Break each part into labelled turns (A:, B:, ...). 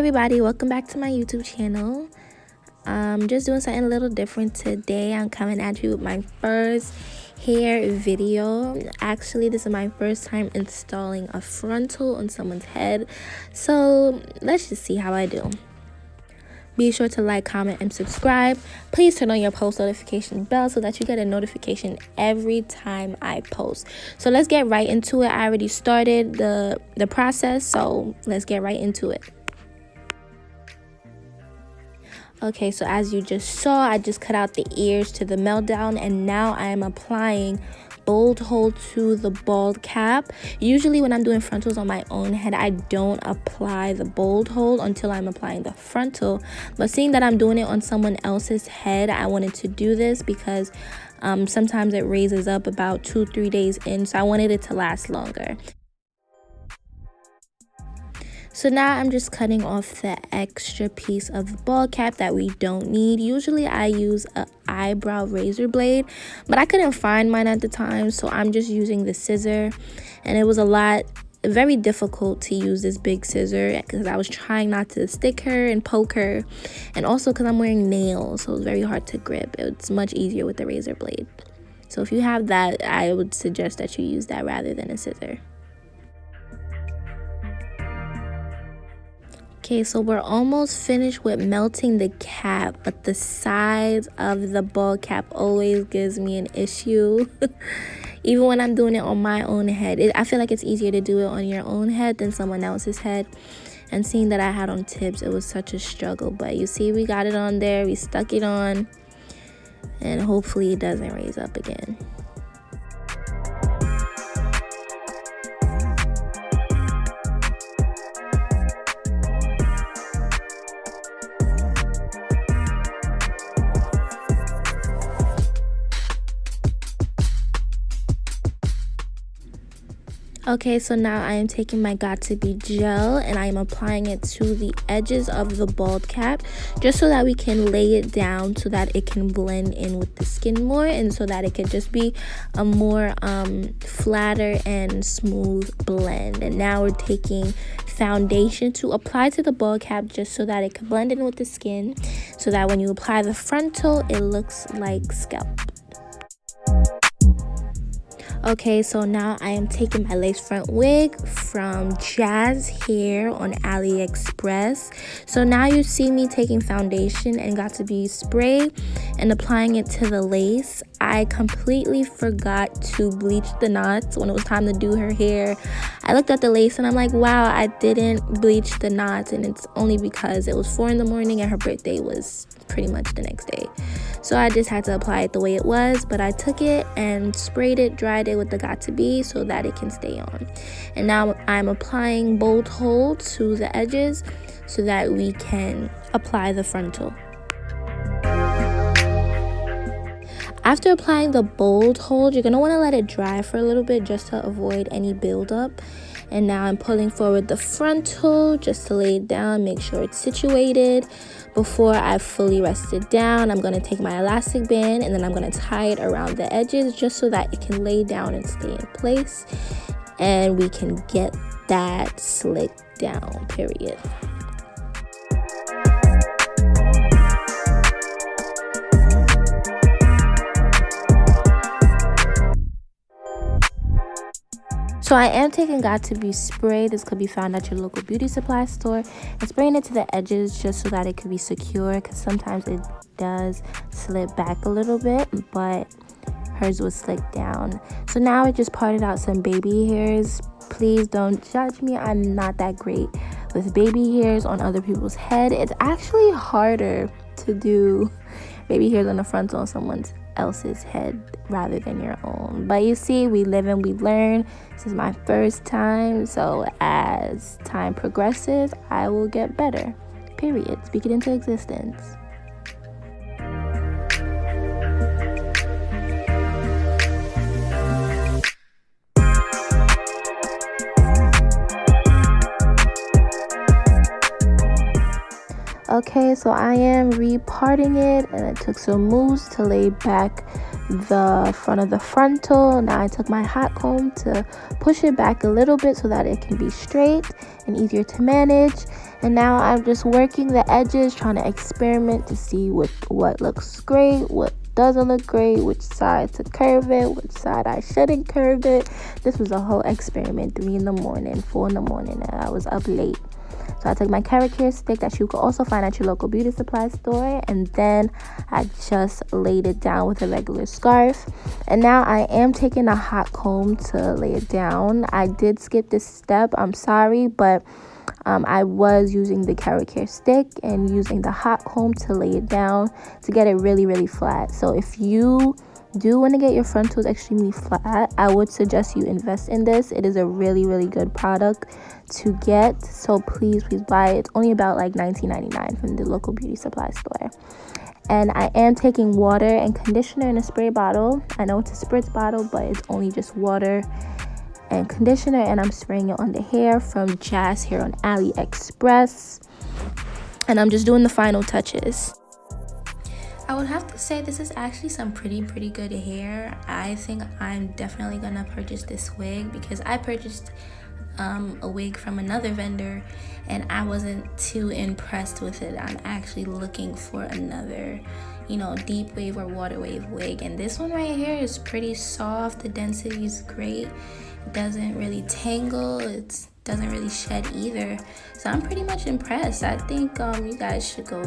A: everybody, welcome back to my YouTube channel. I'm just doing something a little different today. I'm coming at you with my first hair video. Actually, this is my first time installing a frontal on someone's head, so let's just see how I do. Be sure to like, comment, and subscribe. Please turn on your post notification bell so that you get a notification every time I post. So let's get right into it. I already started the process, so let's get right into it. Okay, so as you just saw, I just cut out the ears to the meltdown, and now I am applying bold hold to the bald cap. Usually when I'm doing frontals on my own head, I don't apply the bold hold until I'm applying the frontal. But seeing that I'm doing it on someone else's head, I wanted to do this because sometimes it raises up about 2-3 days in, so I wanted it to last longer. So now I'm just cutting off the extra piece of the bald cap that we don't need. Usually I use an eyebrow razor blade, but I couldn't find mine at the time, so I'm just using the scissor. And it was very difficult to use this big scissor because I was trying not to stick her and poke her, and also because I'm wearing nails, so it was very hard to grip. It's much easier with the razor blade. So if you have that, I would suggest that you use that rather than a scissor. Okay, so we're almost finished with melting the cap, but the sides of the bald cap always gives me an issue. Even when I'm doing it on my own head, I feel like it's easier to do it on your own head than someone else's head. And seeing that I had on tips, it was such a struggle. But you see, we got it on there, we stuck it on, and hopefully it doesn't raise up again. Okay, so now I am taking my Got2b gel and I am applying it to the edges of the bald cap just so that we can lay it down so that it can blend in with the skin more, and so that it can just be a more flatter and smooth blend. And now we're taking foundation to apply to the bald cap just so that it can blend in with the skin, so that when you apply the frontal, it looks like scalp. Okay, so now I am taking my lace front wig from Jazz Hair on AliExpress. So now you see me taking foundation and Got2b spray and applying it to the lace. I completely forgot to bleach the knots when it was time to do her hair. I looked at the lace and I'm like, wow, I didn't bleach the knots, and it's only because it was 4 in the morning and her birthday was pretty much the next day. So I just had to apply it the way it was, but I took it and sprayed it, dried it with the Got2b so that it can stay on. And now I'm applying bold hold to the edges so that we can apply the frontal. After applying the bold hold, you're going to want to let it dry for a little bit just to avoid any buildup. And now I'm pulling forward the frontal just to lay it down, make sure it's situated. Before I fully rest it down, I'm going to take my elastic band and then I'm going to tie it around the edges just so that it can lay down and stay in place. And we can get that slicked down, period. So I am taking Got2b spray. This could be found at your local beauty supply store, and spraying it to the edges just so that it could be secure, because sometimes it does slip back a little bit, but hers was slicked down. So now I just parted out some baby hairs. Please don't judge me. I'm not that great with baby hairs on other people's head. It's actually harder to do baby hairs on the frontal on someone else's head rather than your own. But you see, we live and we learn. This is my first time, so as time progresses, I will get better. Period. Speak it into existence. Okay, so I am reparting it, and I took some moves to lay back the front of the frontal. Now I took my hot comb to push it back a little bit so that it can be straight and easier to manage. And now I'm just working the edges, trying to experiment to see what looks great, what doesn't look great, which side to curve it, which side I shouldn't curve it. This was a whole experiment. 3 in the morning, 4 in the morning, and I was up late. So I took my carrot care stick that you could also find at your local beauty supply store, and then I just laid it down with a regular scarf. And now I am taking a hot comb to lay it down. I did skip this step, I'm sorry, but I was using the carrot care stick and using the hot comb to lay it down to get it really, really flat. So if you do want to get your frontals extremely flat, I would suggest you invest in this. It is a really, really good product to get, so please buy it. It's only about like $19.99 from the local beauty supply store. And I am taking water and conditioner in a spray bottle. I know it's a spritz bottle, but it's only just water and conditioner, and I'm spraying it on the hair from Jazz here on AliExpress. And I'm just doing the final touches. I would have to say this is actually some pretty good hair. I think I'm definitely gonna purchase this wig because I purchased a wig from another vendor and I wasn't too impressed with it. I'm actually looking for another, deep wave or water wave wig, and this one right here is pretty soft. The density is great. It doesn't really tangle. It doesn't really shed either. So I'm pretty much impressed. I think you guys should go,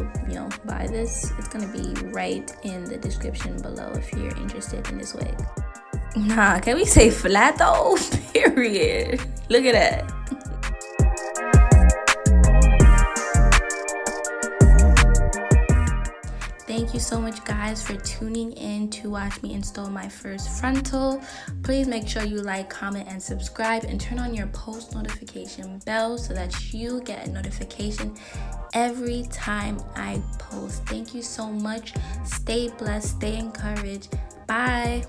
A: buy this. It's gonna be right in the description below if you're interested in this wig. Nah, can we say flat though? Period. Look at that. Thank you so much guys for tuning in to watch me install my first frontal. Please make sure you like, comment, and subscribe, and turn on your post notification bell so that you get a notification every time I post. Thank you so much. Stay blessed, stay encouraged. Bye.